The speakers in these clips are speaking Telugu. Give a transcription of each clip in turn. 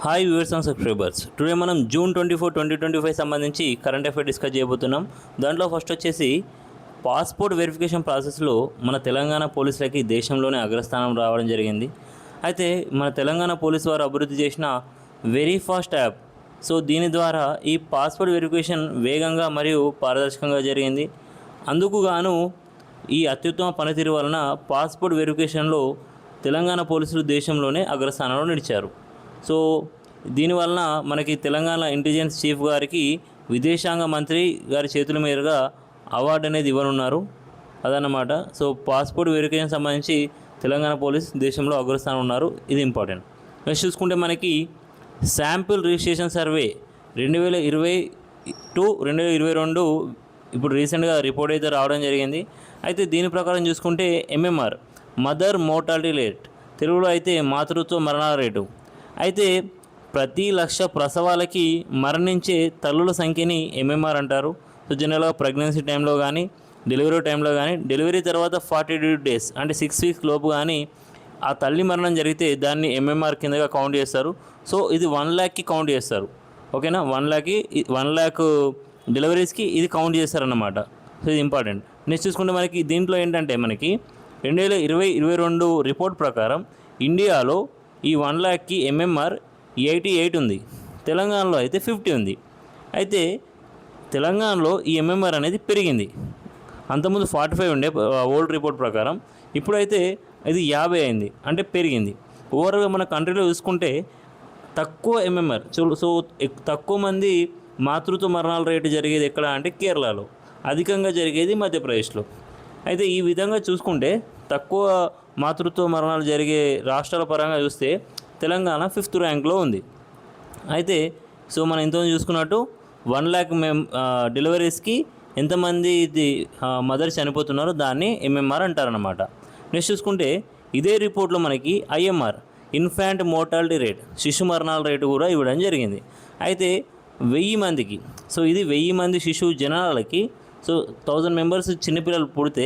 Hi viewers and subscribers. Today మనం జూన్ 24, 2025 సంబంధించి కరెంట్ అఫైర్ డిస్కస్ చేయబోతున్నాం. దాంట్లో ఫస్ట్ వచ్చేసి పాస్పోర్ట్ వెరిఫికేషన్ ప్రాసెస్లో మన తెలంగాణ పోలీసులకి దేశంలోనే అగ్రస్థానం రావడం జరిగింది. అయితే మన తెలంగాణ పోలీసు వారు అభివృద్ధి చేసిన వెరీ ఫాస్ట్ యాప్. సో దీని ద్వారా ఈ పాస్పోర్ట్ వెరిఫికేషన్ వేగంగా మరియు పారదర్శకంగా జరిగింది. అందుకు గాను ఈ అత్యుత్తమ పనితీరు వలన పాస్పోర్ట్ వెరిఫికేషన్లో తెలంగాణ పోలీసులు దేశంలోనే అగ్రస్థానంలో నిలిచారు. సో దీనివలన మనకి తెలంగాణ ఇంటెలిజెన్స్ చీఫ్ గారికి విదేశాంగ మంత్రి గారి చేతుల మీదుగా అవార్డు అనేది ఇవ్వనున్నారు. అదన్నమాట. సో పాస్పోర్ట్ వెరిఫికేషన్ సంబంధించి తెలంగాణ పోలీస్ దేశంలో అగ్రస్థానం ఉన్నారు. ఇది ఇంపార్టెంట్. నెక్స్ట్ చూసుకుంటే మనకి శాంపిల్ రిజిస్ట్రేషన్ సర్వే 2020 to 2022 ఇప్పుడు రీసెంట్గా రిపోర్ట్ అయితే రావడం జరిగింది. అయితే దీని ప్రకారం చూసుకుంటే ఎంఎంఆర్ మదర్ మోర్టాలిటీ రేట్, తెలుగులో అయితే మాతృత్వ మరణాల రేటు, అయితే ప్రతి 1,00,000 ప్రసవాలకి మరణించే తల్లుల సంఖ్యని ఎంఎంఆర్ అంటారు. సో జనరల్గా ప్రెగ్నెన్సీ టైంలో కానీ డెలివరీ టైంలో కానీ డెలివరీ తర్వాత 42 days అంటే 6 weeks లోపు కానీ ఆ తల్లి మరణం జరిగితే దాన్ని ఎంఎంఆర్ కిందగా కౌంట్ చేస్తారు. సో ఇది 1,00,000కి కౌంట్ చేస్తారు. ఓకేనా, 1,00,000 డెలివరీస్కి ఇది కౌంట్ చేస్తారన్నమాట. సో ఇది ఇంపార్టెంట్. నెక్స్ట్ చూసుకుంటే మనకి దీంట్లో ఏంటంటే మనకి 2020-22 రిపోర్ట్ ప్రకారం ఇండియాలో ఈ 1,00,000కి ఎంఎంఆర్ 88 ఉంది. తెలంగాణలో అయితే 50 ఉంది. అయితే తెలంగాణలో ఈ ఎంఎంఆర్ అనేది పెరిగింది. అంతకుముందు 45 ఉండే ఓల్డ్ రిపోర్ట్ ప్రకారం, ఇప్పుడైతే ఇది 50 అయింది, అంటే పెరిగింది. ఓవరాల్గా మన కంట్రీలో చూసుకుంటే తక్కువ ఎంఎంఆర్, సో తక్కువ మంది మాతృత్వ మరణాల రేటు జరిగేది ఎక్కడ అంటే కేరళలో, అధికంగా జరిగేది మధ్యప్రదేశ్లో. అయితే ఈ విధంగా చూసుకుంటే తక్కువ మాతృత్వ మరణాలు జరిగే రాష్ట్రాల పరంగా చూస్తే తెలంగాణ 5th ర్యాంక్లో ఉంది. అయితే సో మనం ఇంతమంది చూసుకున్నట్టు 1,00,000 డెలివరీస్కి ఎంతమంది మదర్ చనిపోతున్నారో దాన్ని ఎంఎంఆర్ అంటారనమాట. నెక్స్ట్ చూసుకుంటే ఇదే రిపోర్ట్లో మనకి ఐఎంఆర్ ఇన్ఫాంట్ మోర్టాలిటీ రేట్, శిశు మరణాల రేటు కూడా ఇవ్వడం జరిగింది. అయితే 1000 మందికి, సో ఇది 1000 మంది శిశువు జనాలకి, సో 1000 members చిన్నపిల్లలు పుడితే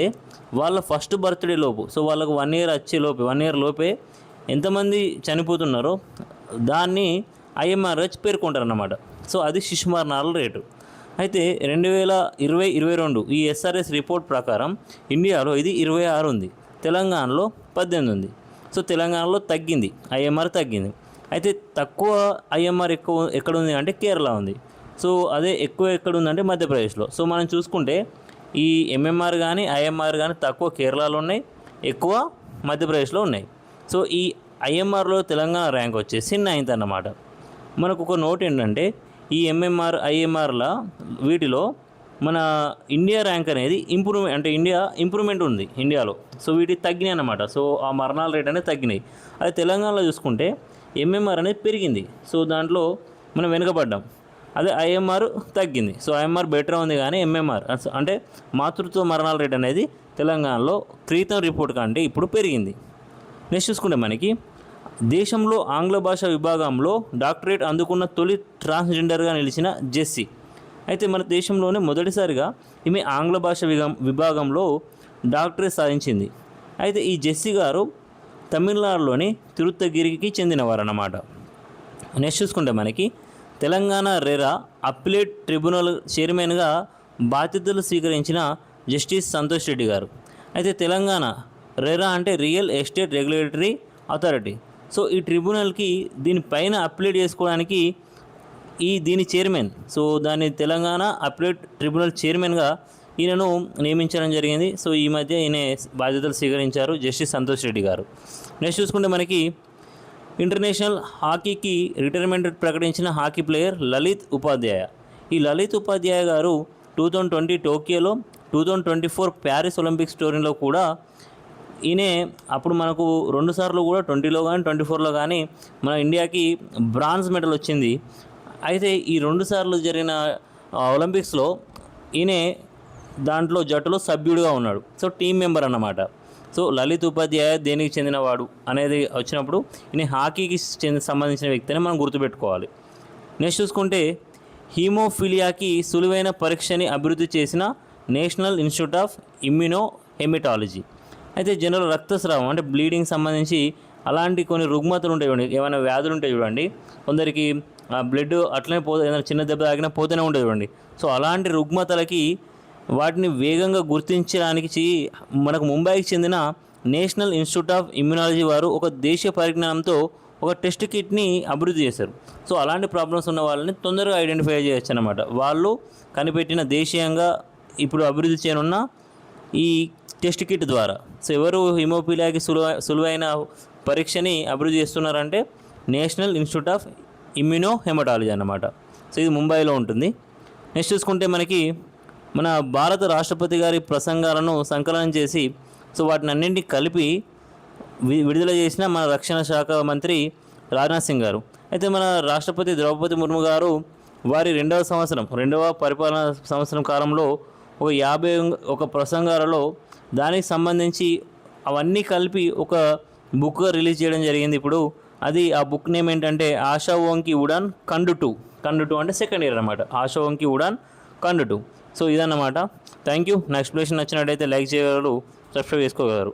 వాళ్ళ ఫస్ట్ బర్త్డే లోపు, సో వాళ్ళకు 1 year వచ్చేలోపే 1 year లోపే ఎంతమంది చనిపోతున్నారో దాన్ని ఐఎంఆర్ పేర్కొంటారన్నమాట. సో అది శిశు మరణాల రేటు. అయితే 2020-22 ఈ ఎస్ఆర్ఎస్ రిపోర్ట్ ప్రకారం ఇండియాలో ఇది 26 ఉంది, తెలంగాణలో 18 ఉంది. సో తెలంగాణలో తగ్గింది, ఐఎంఆర్ తగ్గింది. అయితే తక్కువ ఐఎంఆర్ ఎక్కడ ఉంది అంటే కేరళ ఉంది. సో అదే ఎక్కువ ఎక్కడ ఉందంటే మధ్యప్రదేశ్లో. సో మనం చూసుకుంటే ఈ ఎంఎంఆర్ కానీ ఐఎంఆర్ కానీ తక్కువ కేరళలో ఉన్నాయి, ఎక్కువ మధ్యప్రదేశ్లో ఉన్నాయి. సో ఈ ఐఎంఆర్లో తెలంగాణ ర్యాంక్ వచ్చేసి 9th అన్నమాట. మనకు ఒక నోట్ ఏంటంటే ఈ ఎంఎంఆర్ ఐఎంఆర్ల వీటిలో మన ఇండియా ర్యాంక్ అనేది ఇంప్రూవ్మెంట్, అంటే ఇంప్రూవ్మెంట్ ఉంది ఇండియాలో. సో వీటికి తగ్గినాయి అన్నమాట. సో ఆ మరణాల రేట్ అనేది తగ్గినాయి. అదే తెలంగాణలో చూసుకుంటే ఎంఎంఆర్ అనేది పెరిగింది. సో దాంట్లో మనం వెనుకబడ్డాం. అదే ఐఎంఆర్ తగ్గింది. సో ఐఎంఆర్ బెటర్ ఉంది, కానీ ఎంఎంఆర్ అంటే మాతృత్వ మరణాల రేట్ అనేది తెలంగాణలో క్రితం రిపోర్ట్ కంటే ఇప్పుడు పెరిగింది. నెక్స్ట్ చూసుకుంటే మనకి దేశంలో ఆంగ్ల భాష విభాగంలో డాక్టరేట్ అందుకున్న తొలి ట్రాన్స్జెండర్గా నిలిచిన జెస్సీ. అయితే మన దేశంలోనే మొదటిసారిగా ఈమె ఆంగ్ల భాష విభాగంలో డాక్టరేట్ సాధించింది. అయితే ఈ జెస్సీ గారు తమిళనాడులోని తిరుత్తగిరికి చెందినవారన్నమాట. నెక్స్ట్ చూసుకుంటే మనకి తెలంగాణ రెరా అప్పిలేట్ ట్రిబ్యునల్ చైర్మన్గా బాధ్యతలు స్వీకరించిన జస్టిస్ సంతోష్ రెడ్డి గారు. అయితే తెలంగాణ రెరా అంటే real estate regulatory authority. So ఈ ట్రిబ్యునల్కి దీనిపైన అప్లైట్ చేసుకోవడానికి దీని చైర్మన్, సో దాన్ని తెలంగాణ అప్లైట్ ట్రిబ్యునల్ చైర్మన్గా ఈయనను నియమించడం జరిగింది. సో ఈ మధ్య ఈయన బాధ్యతలు స్వీకరించారు జస్టిస్ సంతోష్ రెడ్డి గారు. నెక్స్ట్ చూసుకుంటే మనకి ఇంటర్నేషనల్ హాకీకి రిటైర్మెంట్ ప్రకటించిన హాకీ ప్లేయర్ లలిత్ ఉపాధ్యాయ. ఈ లలిత్ ఉపాధ్యాయ గారు 2020 టోక్యోలో, 2024 ప్యారిస్ ఒలింపిక్స్ టోర్నీలో కూడా ఈయనే అప్పుడు మనకు 2 సార్లు కూడా 20లో కానీ 24లో కానీ మన ఇండియాకి బ్రాంజ్ మెడల్ వచ్చింది. అయితే ఈ 2 సార్లు జరిగిన ఒలింపిక్స్లో ఈయనే దాంట్లో జట్టులో సభ్యుడిగా ఉన్నాడు. సో టీం మెంబర్ అన్నమాట. సో లలిత్ ఉపాధ్యాయ దేనికి చెందినవాడు అనేది వచ్చినప్పుడు ఈయన హాకీకి సంబంధించిన వ్యక్తిని మనం గుర్తుపెట్టుకోవాలి. నెక్స్ట్ చూసుకుంటే హీమోఫిలియాకి సులువైన పరీక్షని అభివృద్ధి చేసిన national institute of immuno haematology. అయితే జనరల్ రక్తస్రావం అంటే బ్లీడింగ్ సంబంధించి అలాంటి కొన్ని రుగ్మతలు ఉంటాయి చూడండి, ఏమైనా వ్యాధులు ఉంటాయి చూడండి, కొందరికి బ్లడ్ అట్లనే ఏదైనా చిన్న దెబ్బ తాగినా పోతూనే ఉంటుంది చూడండి. సో అలాంటి రుగ్మతలకి వాటిని వేగంగా గుర్తించడానికి మనకు ముంబైకి చెందిన నేషనల్ ఇన్స్టిట్యూట్ ఆఫ్ ఇమ్యునాలజీ వారు ఒక దేశీయ పరిజ్ఞానంతో ఒక టెస్ట్ కిట్ని అభివృద్ధి చేశారు. సో అలాంటి ప్రాబ్లమ్స్ ఉన్న వాళ్ళని తొందరగా ఐడెంటిఫై చేయొచ్చు అనమాట. వాళ్ళు కనిపెట్టిన దేశీయంగా ఇప్పుడు అభివృద్ధి చేయనున్న ఈ టెస్ట్ కిట్ ద్వారా. సో ఎవరు హిమోఫీలియాకి సులువైన పరీక్షని అభివృద్ధి చేస్తున్నారంటే national institute of immuno haematology అన్నమాట. సో ఇది ముంబైలో ఉంటుంది. నెక్స్ట్ చూసుకుంటే మనకి మన భారత రాష్ట్రపతి గారి ప్రసంగాలను సంకలనం చేసి సో వాటిని అన్నింటినీ కలిపి విడుదల చేసిన మన రక్షణ శాఖ మంత్రి రాజ్నాథ్ సింగ్ గారు. అయితే మన రాష్ట్రపతి ద్రౌపది ముర్ము గారు వారి రెండవ పరిపాలన సంవత్సరం కాలంలో ఒక 50 ప్రసంగాలలో దానికి సంబంధించి అవన్నీ కలిపి ఒక బుక్గా రిలీజ్ చేయడం జరిగింది. ఇప్పుడు అది ఆ బుక్ నేమ్ ఏంటంటే ఆశా ఓంకి ఉడాన్ ఖండ్ 2 అంటే సెకండ్ ఇయర్ అనమాట. ఆశా ఓంకి ఉడాన్ ఖండ్ 2. సో ఇదన్నమాట. Thank you. నా ఎక్స్ప్లెనేషన్ నచ్చినట్టయితే లైక్ చేయగలరు, సబ్స్క్రైబ్ చేసుకోగలరు.